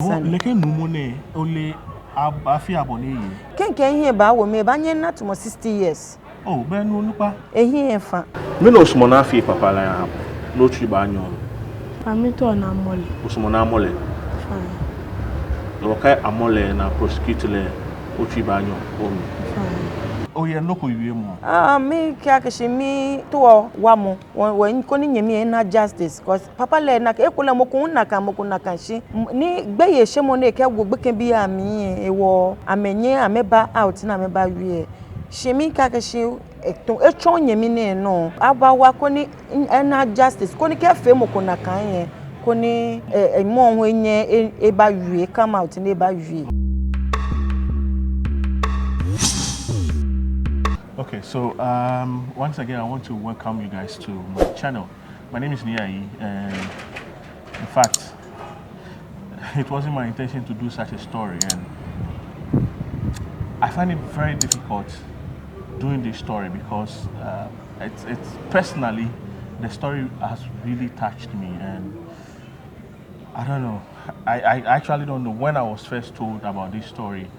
Leke numone ole afi abone. Kenken here ba wo me ba nye na to 60 years. Oh, be no nupa. Ehi efa. Me no smona fi papa la no tri ba nyon. Fami to na mole. Usmona mole. Fine. Lokai amole na prosecute le o tri ba nyon. Fine. Oh ye no ko wie mo. Me kya ke mi to wa mo when ko ni nyemi na justice cause papa le na e ko le mo kun na kan shi ni gbe ye she mo na ke wo gbe kan bi ami ewo amenye ameba out na ameba wie she mi kya ke shi e chon nyemi ne no aba wa ko ni na justice ko ni ke fe mo ko na kan ye ko ni mo ho nye e ba wie come out na e ba wie. Okay, so once again, I want to welcome you guys to my channel. My name is Niai, and in fact, it wasn't my intention to do such a story, and I find it very difficult doing this story because it's personally, the story has really touched me, and I don't know, I actually don't know. When I was first told about this story,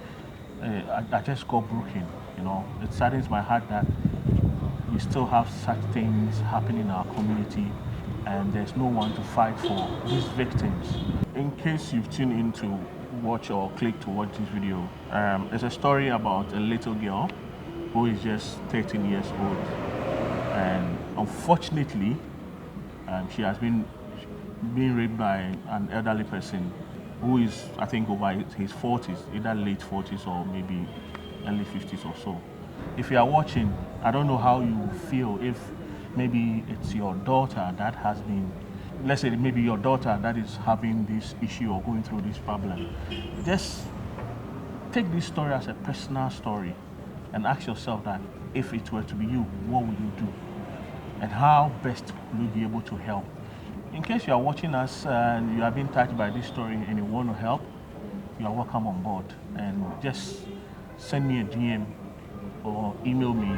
I just got broken. You know, it saddens my heart that we still have such things happening in our community and there's no one to fight for these victims. In case you've tuned in to watch or click to watch this video, it's a story about a little girl who is just 13 years old. And unfortunately, she has been raped by an elderly person who is, I think, over his 40s, either late 40s or maybe early 50s or so. If you are watching, I don't know how you feel if maybe it's your daughter that has been, let's say maybe your daughter that is having this issue or going through this problem. Just take this story as a personal story and ask yourself that if it were to be you, what would you do? And how best will you be able to help? In case you are watching us and you have been touched by this story and you want to help, you are welcome on board. And just send me a DM or email me,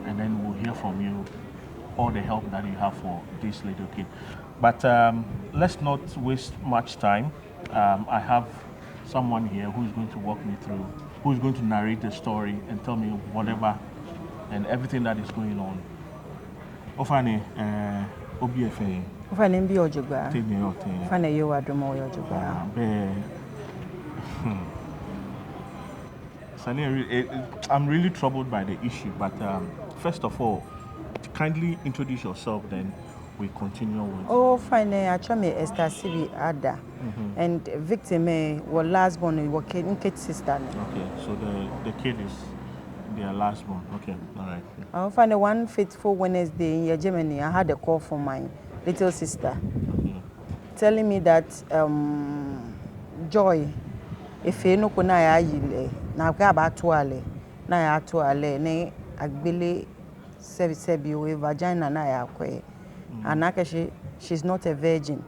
and then we'll hear from you all the help that you have for this little kid. But let's not waste much time. I have someone here who's going to walk me through, who's going to narrate the story and tell me whatever and everything that is going on. Ofane, OBFA. Ofane mbi ojugba. Take me out. Ofane yo adomo ojugba. I'm really troubled by the issue, but first of all, kindly introduce yourself, then we continue with. Oh, fine. I me Esther Sibi Ada, and victim was last born, was kid sister. Okay, so the kid is their last born. Okay, all right. I find one fateful Wednesday in Germany. I had a call from my little sister, telling me that Joy, if you know kuna ya yile na ka ba to ale na ya to ale ne agbele sebi we vagina na ya kwe anaka she's not a virgin.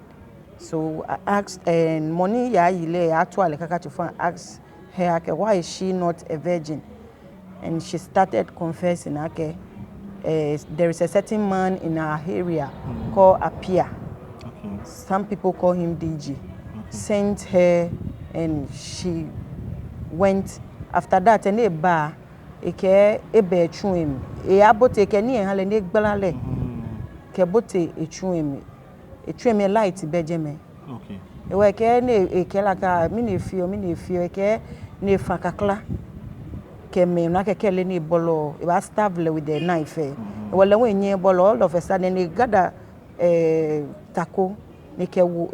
So I asked and money ya yile ya to ale kaka to phone ask her why is she not a virgin, and she started confessing there is a certain man in our area called Apia. Some people call him DG. Sent her and she went after that and a bar eke ebe chuim e abote eke ni enhale ne gbalale ke bote e chuim light bejeme. Okay. E we ke ne eke laka mi ne fio eke ne fakakla ke me na ke le ni bolo e ba stable with the knife e wala we nye bolo all of a sudden ne gada tako ne ke wo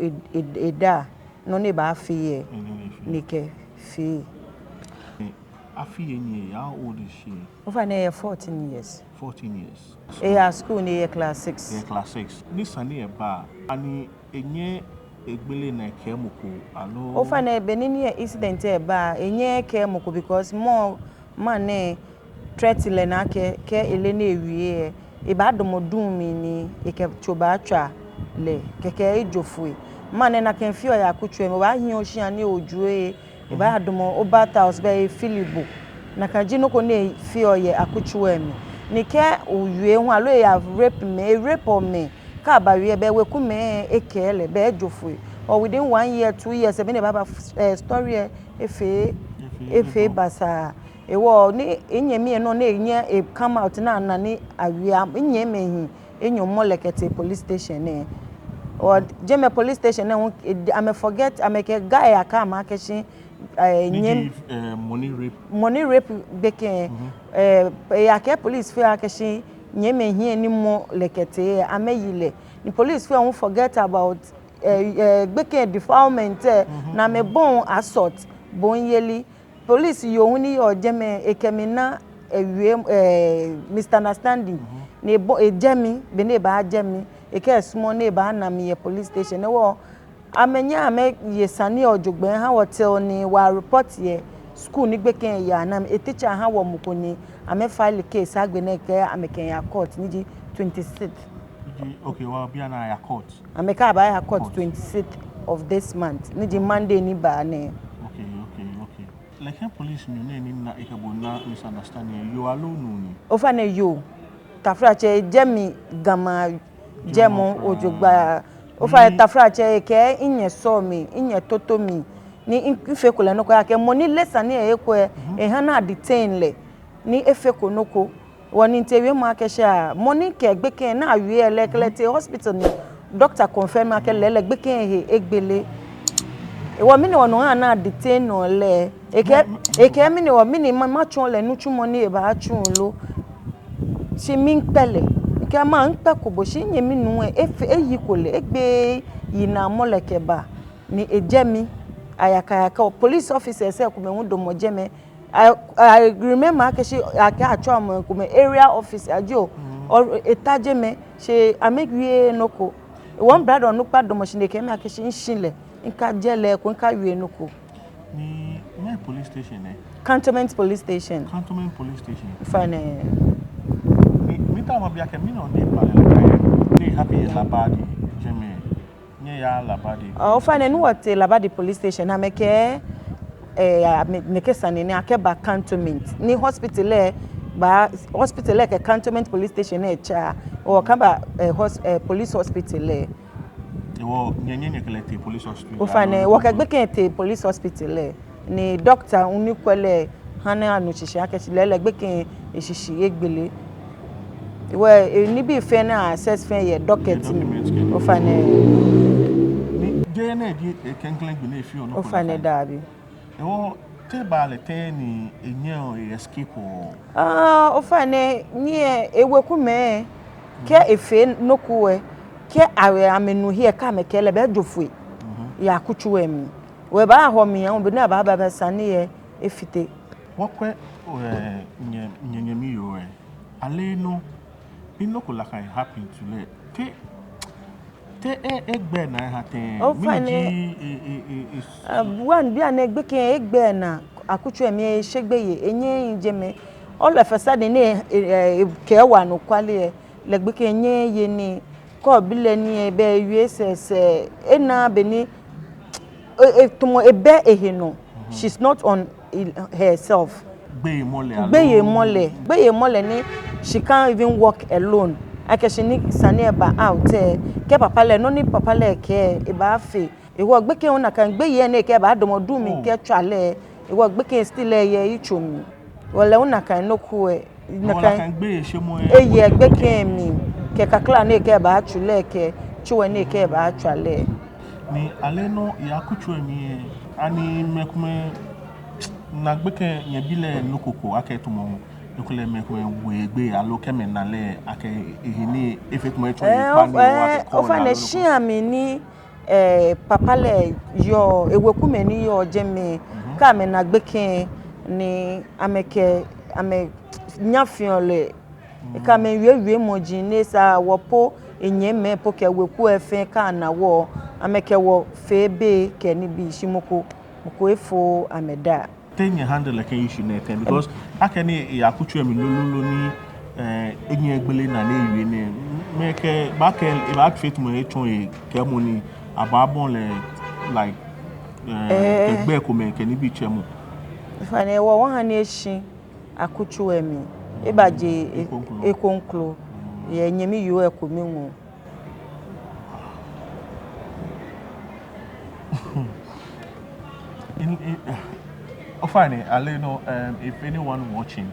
da no ne ba fie nike fee. Afi, how old is she? Over 14 years. 14 years. Yeah, school near class 6. Yeah, class 6. This ani eba ani enye egbele na kemoko alo. Over na benini incident eba enye kemoko because more man threat na ke ele na ewie e ba domodun mi ni e ke choba atwa le keke ejofue. Man na kan fio ya akutwe me wa hin ohia ne ojuwe e ba adomo obata house be Philipo na kaji no ko ne fio ye akutwe me ne ke owie hu alo ya rape me ka ba wie be we ku me ekele be ejofue or within 1 year 2 years e be na baba story efe basa ewo ni enyemi no na enya e come out na anani awia enyemi enyo molekete police station ne or jeme police station ne I forget I make a guy aka ma keshi money rape beke yake police fe akeshi nyeme hie ni mo lekete ameyile ni police fe won forget about beke defilement na me bon assault bon yeli police yo huni yo jeme ekemina misunderstanding ne bo ejemi be ne ba jemi eke small ne ba na me police station ne wo amenya ame yesani ojugben ha hotel ni wa report ye school ni gbeken ya na a teacher ha wo mukoni ame file case agbene ke ameken ya court ni 26th. Okay, well be na ya court ameka ba ya court 26th of this month ni Monday ni ba ne. Okay. Like police no ni na ekabona misunderstanding you alone ni ofa ne yo tafra che jemi gama jemo ojugba ofa tafra che ke inye so mi inye toto mi ni ife ko le no ko ake money lesa ni eko e ha na detain le ni efe ko noko woni ntewe ma ke sha money ke gbeke na awie eleklete hospital ni doctor confirm ake le gbeke he egbele ewo mi ni wono ha na detain no le eke mi ni wo mi ni ma chun le nu chun money e ba chun lo si min pele ke ma npe ko bo shi nyemi nu efe eyi ko le egbe yina molekeba ni ejemi ayaka police officer say ko me hu do mo jeme I remember akashi aka atwa mo ko me area officer ajo or etajeme she amegwie noko one brother no pa do mo shine ke me akashi nshinle nka jele ko nka wie noko ni my police station Cantonment police station fine mi ta ma bia ke mi no ne pa le happy labadi jeme nye ya labadi fine no what labadi police station na meke meke sanene akeba cantonment ni hospital ke cantonment police station e cha o kamba police hospital e wo nyenye kelete police hospital fine wo ka gbeke te police hospital ni doctor unikwele hana anu chichi akechile gbeke eshishi egbele we ni bi fe na access fe ye docket o fane ni je na di kenklen gbe na fi ono o fane dabi ewo te ba le te ni enye o escape o fane ni eweku me ke efe nokuwe ke awe amenu here ka me kele be dofue ya kuchuwe mi we ba ho mi an bi na ba sane ye efite wokwe nye mi yo ale no inoko la can happen to le te egbe na ha ten mi one bi an egbe ke egbe na akuchu emi segbeye enye njeme all of a sudden ke wa no kwale le gbe ke enye ye ni ko bile ni ebe uss ena beni etumo ebe ehino she's not on herself gbeye mole ni she can't even walk alone akeshi ni sane ba out ke papa le no ni papa le ke e ba fe ewo gbeke una kan gbeye na ke ba domodu mi ke twale ewo gbeke still ye ichomi wole una kan no ku na kan gbeye shemo eye gbeke mi ke kakla na ke ba twale ke chiwe na ke ba twale ni ale no ya kuchu mi ani mekume na gbeke nye bile nokoko aketumo ekule mekwe wegbe alo keme na le ake ehini efekuma echo pa ni wa ko ofa na shia mi ni papa le yo ewekume ni yo jeme ka me na gbeke ni ameke ame nyafion le ka me wiwe moji ne sa wopo enyeme poke weku efe ka na wo ameke wo febe ke ni bi shimoko moko efo ameda tenye handle like issue na ten because akeni ya kuchu emi lololo ni enye egbele na na iwe ne meke back e ba fit mo eton e ke mo ni ababon le like egbe ko me ke ni bi chemo fane wo won ha na eshi akuchu emi e baje ekonklo ye nyemi yo ekomi nwu Fine, Aleno, if anyone watching,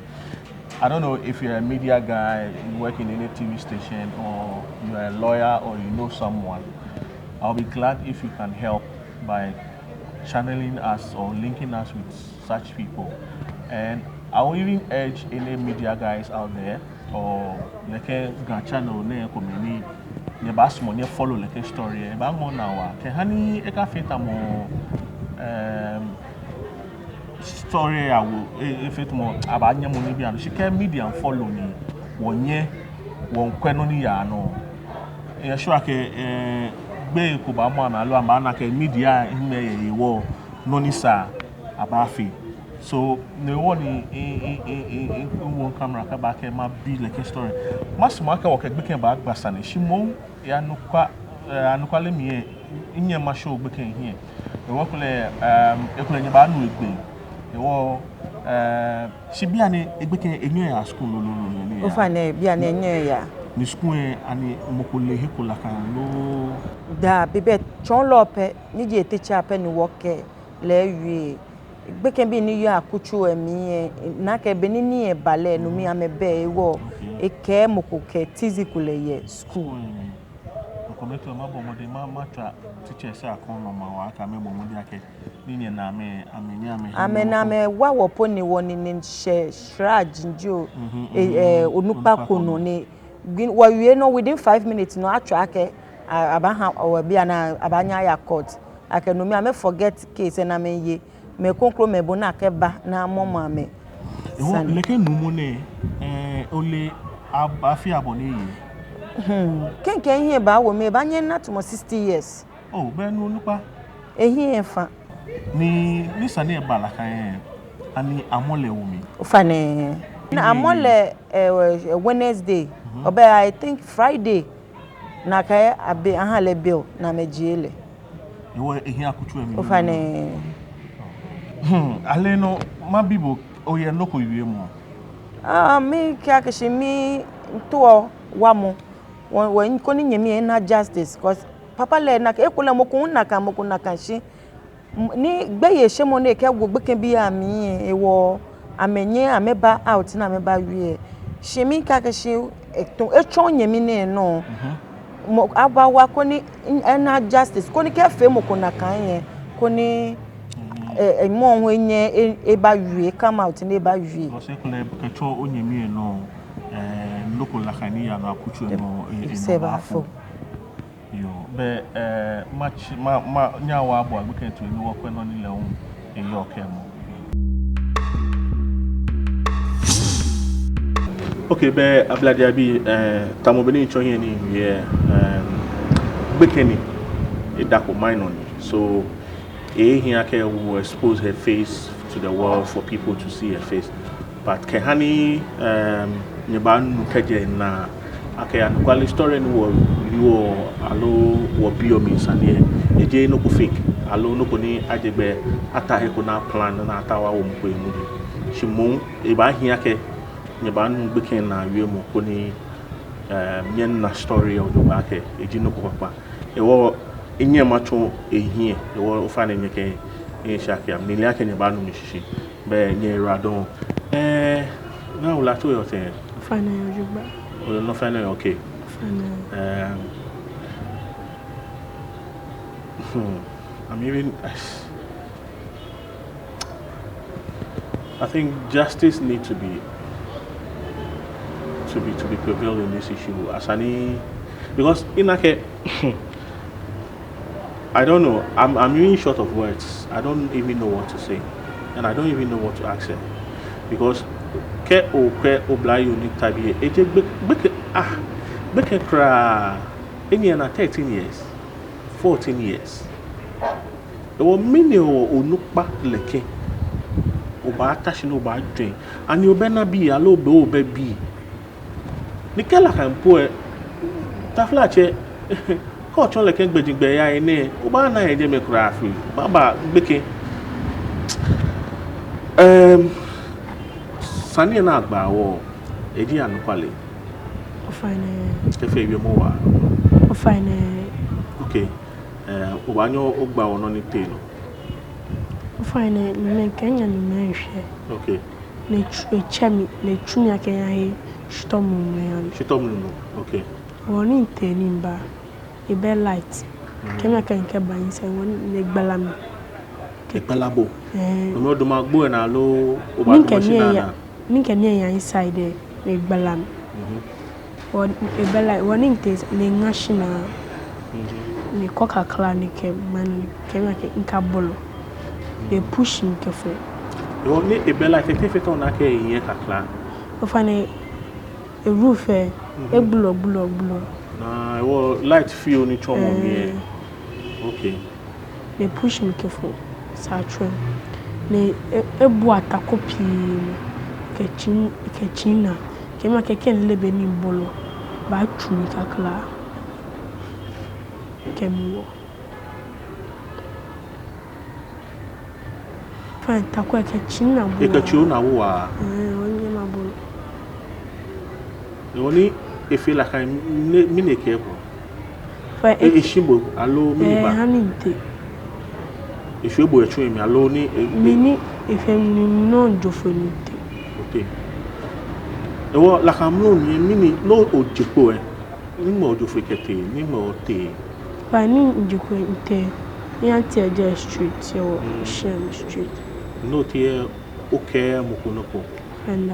I don't know if you're a media guy, you work in any TV station, or you're a lawyer, or you know someone, I'll be glad if you can help by channeling us or linking us with such people. And I will even urge any media guys out there, or like a channel, ne bas mo ne follow like a story ba ngo na wa ke hani e ka feta mo story awo e fet mo abanya mo ni bia no she can media follow ni wonye won kweno ni ya no e sure ke gbe ko ba mo amalo amba na ke media hime ye wo no ni sa abafi so ne woni won camera ka ba ke ma bi like a story mas mo aka wo ke gbe ke ba gbasa ne shimo ya nukwa anukwale mi inye ma show gbe ke here e wo kule ekule nya ba nu egbe e wo shibia ne egbe ke enyo ya school no ni o fa ne bia ne enyo ya ni school ani mokole hikola kan lo da bebe chon lope ni je teacher pe ni woke le wi gbe ke bi ni yo akuchu emi na ke be ni e bale no mi amebe e wo e ke mokoke tizikule ye school kometo mabo mode ma tra teacher say akon no ma wa ka me bo mode ake ni na me amenya me wa wo poni woni ni shraj njo onupa kono ni wa wie no within 5 minutes no atwa ake abaha o bia na abanya ya court ake no me am forget case na me ye me konkro me bo na ke ba na mama me wo leke numu ne ole afi abone yi kenken here ba wo me ba nye na to 60 years oh be no nupa ehie fa ni sane e bala kan ani amole wo mi fa ne na amole Wednesday obe I think Friday na kai abe ahale bill na mejiele wo ehie akutu emi fa ne aleno ma bibo oye noko wiwe mo mi kya kishi mi to wa mo when koni nyemi na justice cause papa le na ekule mokun na kan shi ni gbeye shemo na ke gbogbe kan bi ami ewo amenye ameba out na ameba wie shemi ka kishi eto nyemi ne no aba wa koni na justice koni ke fe mokun na kan yen koni mo onye eba wie come out na eba wie o se kule kecho onyemi no local lakani ya na kuchu no sebafo yo be match ma nyawa abo agbe to ni wo kweno ni le ohun eyi okemo okay be abladia bi tamobeni ncho yen ni wie gbekeni edako minor ni so here ke will expose her face to the world for people to see her face but kehani nyebanu keje na akaya kwali story ni wo alo wo bio mi sane eje no ku fake alo no ko ni ajegbe atahe ko na plan na atawa wo mko emu shimon e ba hia ke nyebanu gbeke na wie mo ko ni nyen na story of the back eje no ko papa e wo enye macho ehie e wo fa na nyeke e shaki am ni liake nyebanu ni shishi be nye radon na ula to yo ten Fine, Yoruba. Oh, no fine, okay. Fine. I'm even. I think justice needs to be prevailed in this issue. As any, because in Ake, I don't know. I'm really short of words. I don't even know what to say, and I don't even know what to ask her, because. Ke obla unique tabi eje beke kra eni na 13 years 14 years e wo mini onupa leke oba atashi no ba dwen ani obe na bi alo obe bi ni kela kan po tafla che ko chon leke gbejigbe ya ene oba na eje me kra afi baba beke Sani na agba wo eji anukwale Fine. Kefe iwe mo wa Fine. okay obanyo ogba wono ni te no Fine, men Kenya ni men share. Okay. Ne chemi, ne chunya Kenya he shitomu men. Shitomu. Okay. Woni inteni ba. E be light. Kenya kan ke ba yin say woni ne gbalami. Ke gbalabo. No do magbo na lo oba do machine na. Min Kenya ya inside there ne gbalami. Woni e be light woni inteni ne ngashina. Ne koka kla ne ke man Kenya ke inkabolo. They push me careful. You only a bell like a tiffet on a year clan. If I a roof, a blow. Nah, well, light feel ni trauma me. Okay. They push me careful. Satchel. They a boata copy kitchen. Came like a can live in bolo. By true cacla. Came. Takwa kachina bo. Ekachuna wa. Onye mabolo. Only if you like I mini cable. Fa Shimbo allo mini ba. Haninte. If you boy train me allo ni mini if em no jofonite. Okay. Ewo like am no mini no ojipo e. Ni mo jofekete ni mo te. Fa ni njiko inte. Ni anti eje street yo Shem street. No tie okay mukunoko. And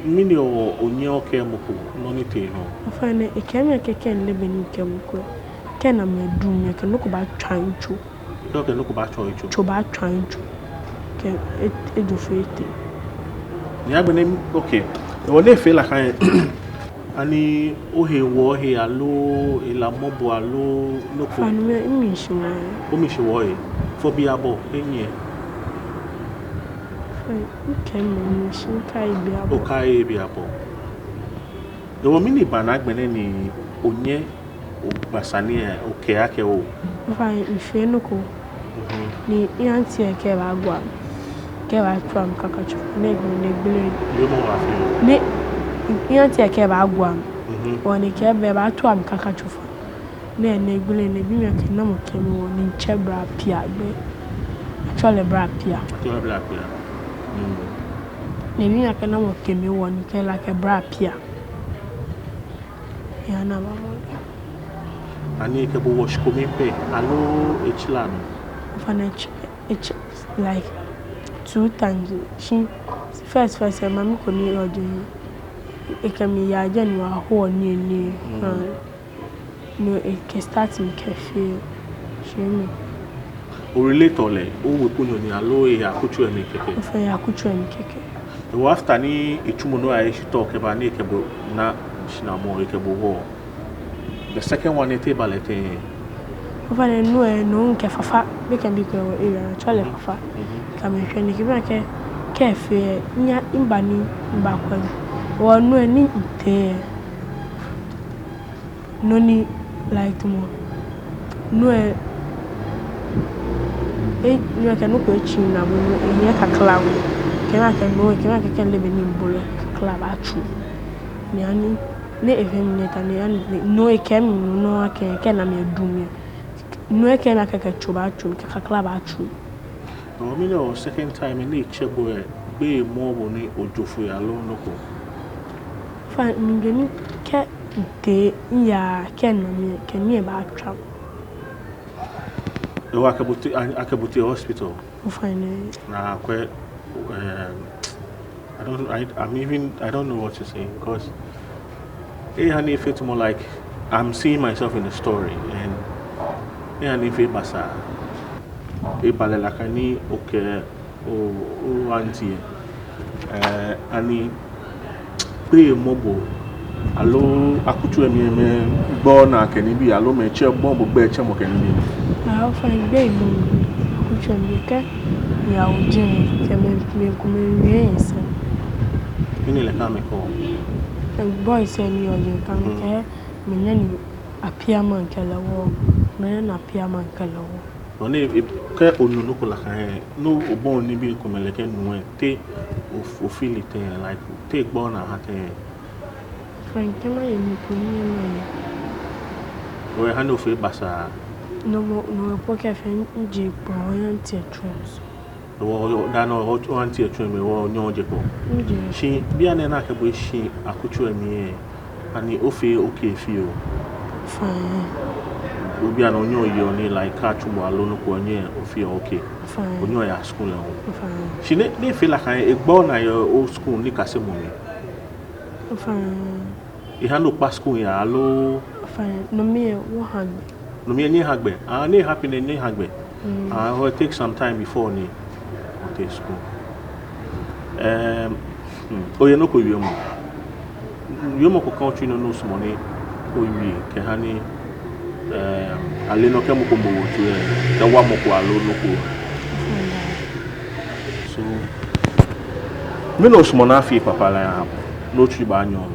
mini o onye okay muku no ni te no. Fa ne e kemia keke lebe ni kemuko. Ken na me dum ke no ko ba twancho. Okay no ko ba twancho. Cho ba twancho. Ke e jofete. Ni agbene okay. E wole fe la kan ani ohe wo he alo ila mobo alo loko. Fa ne mi shima. O mi se wo e. Phobia bo enye. Okay, me shin kai bia bo. Okay bia bo. E wo mini bana agbene ni onye ogbasani e okay ake o. Fa ife no ko. Ni yanti e ke ba gwa. Ke ba tram kakachu. Ne gbele. Yo mo wa fe. Ni yanti e ke ba gwa. Woni ke be ba tram kakachu fa. Ne gbele ne bi me ke na mo ke mi woni chebra pia be. Actually bra pia. Bra pia. Ne bi me ke na mo ke mi woni ke la ke bra pia. Ya na mama. Ani ke bo wash komi pe alo echilano. Fanech it's like 2 times. She first mama ko ni ojo. E ke mi ya je ni wa ho ni. No, it can start in cafe. Shame. O relate le, o we kunyo ni alo e akuchu emi keke. Ofa ya akuchu emi keke. O after ni echumo no aye shi talk eba ni ekebo na shinamo ekebo ho. The second one ete balete. Ofa no nke fafa be can be ko area actually fafa. Kama hwe ni kiba ke cafe nya imbani mbakwa. Wo no ni ite. No ni like more no no can no ko chi na bo e ka cloud can live in bolo club achu ni ani ne evem ne ta ne no e kem no can na me dum no e kem aka ka chuba achu ka club achu O mi no second time ni chebo e be mo bo ni ojofu ya lo no ko fa mi gani ke de ya ken na me ken ni ba atwa e wa akabuti hospital fine na kwe I don't know what to say because honey feel more like I'm seeing myself in the story and honey feel basa e balela kani okay o auntie ani pe mobo alo akutu emi me gbo na keni bi alo me che gbo bo gbe che mo keni bi na fa gbe mo akutu emi ke ya o jin ke me ko me yense ni le ka me ko boy say ni o jin kan ke me nyani apia man ke lawo me na apia man ke lawo oni ke onunu ko la kan no obon ni bi ko me le ke nu te o feel it like take born and hat Frank, am I in the we hand of basa no pocket fan J boy trans. No, auntie a train me or no jepo. She be an anaka she akuchu me and the ofe okay feel. Fine. Will be an onyo yoni like catch alone or feel okay. Fine. When you are at school. Fine. She they feel like I born at your old school, Nick Asimoni. Fine. You have no pass school, ya allo. Fine. No me what hag. No me any hagbe. I need happy in any hagbe. I will take some time before ni okay school. Oh, you know, you mo country no so money. Oh, we can honey. Aleno kemo mo to the one mo ko alo no ko. So me no so na fi papa la no tri ba nyon.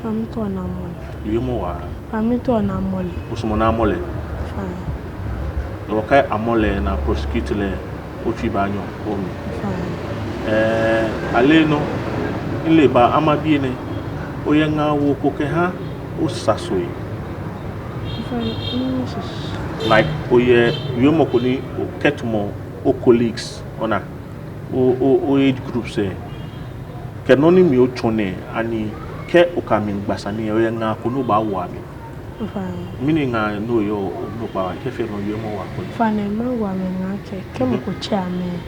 I'm to na mole. You mo wa. I'm to na mole. Usmo na mole. Fine. No kai amole na prosecute le o tri ba nyon o mi. Fine. Aleno ile ba amabie ne o ye nga wo ko ke ha o sasoi. Like oye you mo ko ni o ketmo o colleagues ona o age groups ke no ni mi o chone ani ke o ka mi gbasani o ye nga ko no ba wo abi mini nga no yo no ba ke fe no yo mo wa ko fane ma wa me nga ke mo ko cha me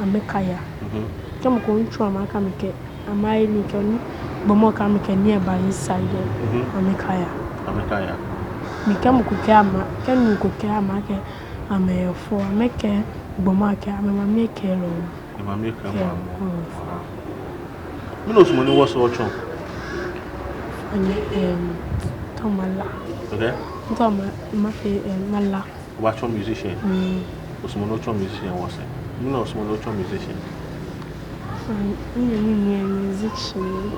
amekaya ke mo ko nchu amaka me ke amai ni ke ni bomo ka me ke ni ba inside amekaya Mikam kukama, can you kukama ke ame for make bomaka, ama make lo. Ima make Minos money was so chon. Tomala. Okay? Toma mafi mala. Watch on musician. Osmonocho musician was it? Minos monocho musician. Musician.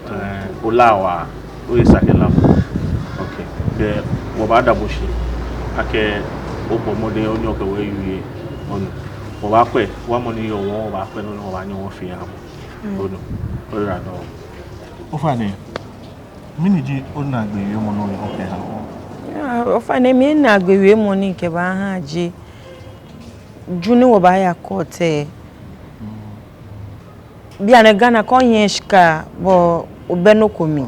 Olawa. Oisakela. Okay. The Wabada Bushi. Ake Obomode on your way on Wabakwe, one money or one back when on your fear. Oh no, or rather. Ofane Miniji Onagbe, you mono, okay. Ofane me na gbewe money ke ba ha ji. Junu oba ya kote. Bi ane Ghana konye shika bo obeno komi.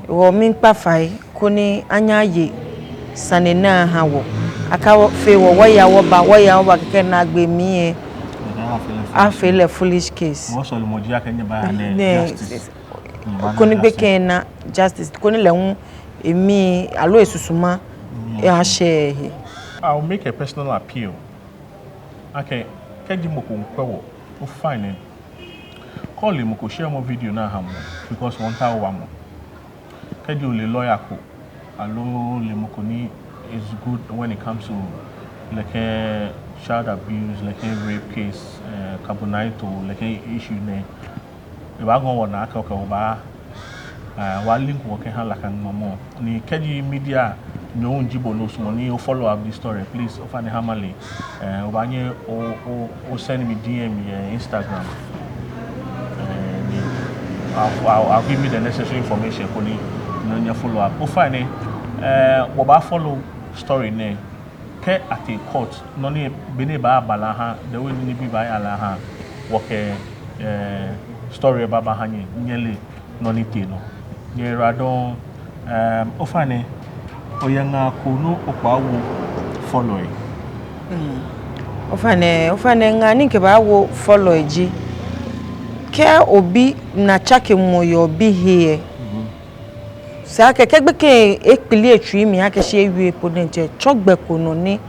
Wo min pa fai kuni anyaye sanena hawo aka fe wo ya wo ba keke na gbe mi e a feel foolish case Mo so le moji akenya ba ne justice kuni gbe ken na justice kuni le hu emi alo esusuma e a share I'll make a personal appeal. Okay, kedi moko nkwewo o fine call him ko share mo video na hamo because one time wa mo kedi o le lawyer ko alo le moko ni is good when it comes to like a child abuse, like a rape case, carbonato, like a issue ne. If I go on na ka ka oba wa link wo ke han la kan mo ni kedi media no njibo no so ni o follow up the story please offer the hamale oba nye o send me DM Instagram I'll give you the necessary information for the no follow up offer ne oba follow story ne ke at a court no ni bene ba bala ha the way ni bi ba ala ha wo ke story ba ba ha nyele no ni te no nye radon offer ne oyanga kuno okwawo follow ofane ngani ke ba wo follow ji ke obi na chake moyo obi here sa ke gbe ke ekpili etwi mi ake se ewie ponente chogbe kono ni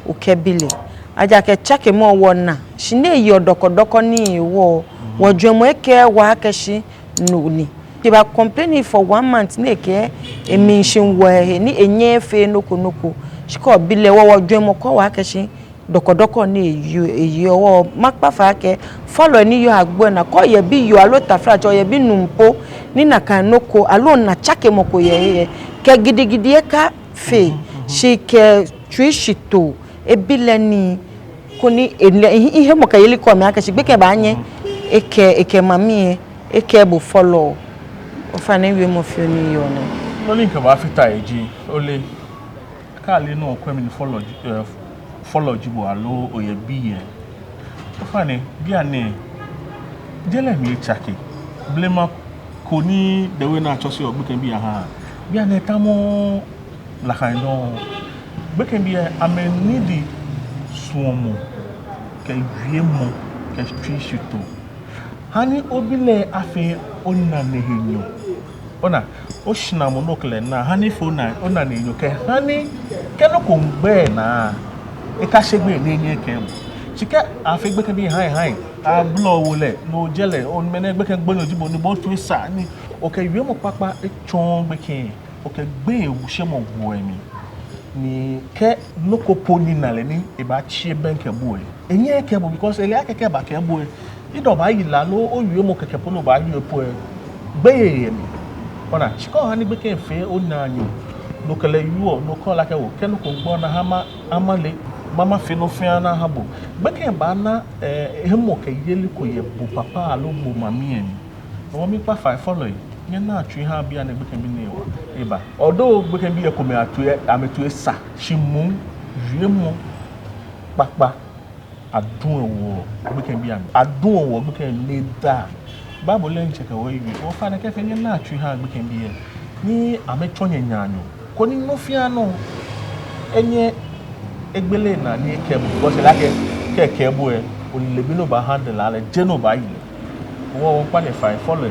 okebile aja ke chake mo wona shine yi odokodoko ni wo wodwemo eke wa ake shi no ni they were complaining for 1 month neke emission we ni enye fe noko she ko bile wo dwemo ko wa keshi dokodoko ni eyi owo makpa fa ke follow ni yo agbo na ko ye bi yo alota fracho ye bi numpo ni na kan noko alo na chake moko ye ke gidigidi e ka fe she ke twishito ebile ni koni ihe mo ka yeli ko me aka she gbe ke ba anye eke mami eke bo follow ofane we mo fi oni yo no no link ba fita eji ole kali no kwemi follow jibo alo oye biye fane bia ne jele mi chaki blema koni the way na chose obukan bia ha bia ne tamo la kaindo bukan bia amenidi suomo ke wiemo ke trishuto hani obile afi onna nehenyo ona oshina monokle na hani fona ona nehenyo ke hani keno kongbe na e ka segbe nenye kem chike afi gbe kan bi hai a blow wole no jele on mene gbe kan gbonu jibo ni bo tu sa ni o ke wiemo papa e chon gbe kin o ke gbe ewuse mo wo emi ni ke loko poni na le ni e ba chie benke boy enye ke bo because ele akeke ba ke boy ido ba yi la lo o wiemo keke pono ba yi epo e gbe emi ona chiko hani gbe ken fe o na anyu no kele yuo no ko la ke wo ke no ko gbo na hama amale mama fino fiana habo beke ba na hemo ke yeli ko ye bu papa alo bu mami en no mi pa fa follow nye na atwi ha bia na beke bi ne wa eba odo beke bi e ko me atwe ametu esa shimu wiemo papa adun wo beke bi am adun wo beke ne da bible len check away bi o fa na ke fe nye na atwi ha beke bi e ni ametwo nyanyanyo ko ni no fiano enye egbele na ni kebu because like kebu e o le bi no ba handle ale je no ba yi wo pa le fa follow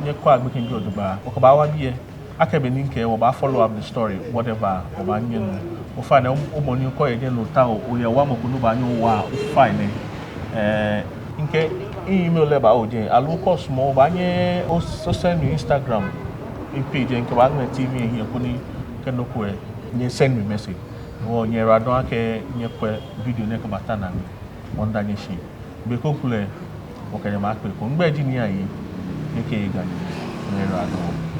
nye kwa agbe kin bi oduba o ko ba wa bi e akabe ni nke wo ba follow up the story whatever o ba nye no o fa na o mo ni ko ye no ta o ye wa mo ko no ba nyu wa o fa ni nke email le ba o je alu ko small ba nye o send me Instagram page nke ba na TV here ko ni keno ko e nye send me message wo nyera don ake nyekwe video ne kamata na mi wonda nyeshi be kokule o kanya ma pe ko ngbe ji ni ayi eke ga nyera don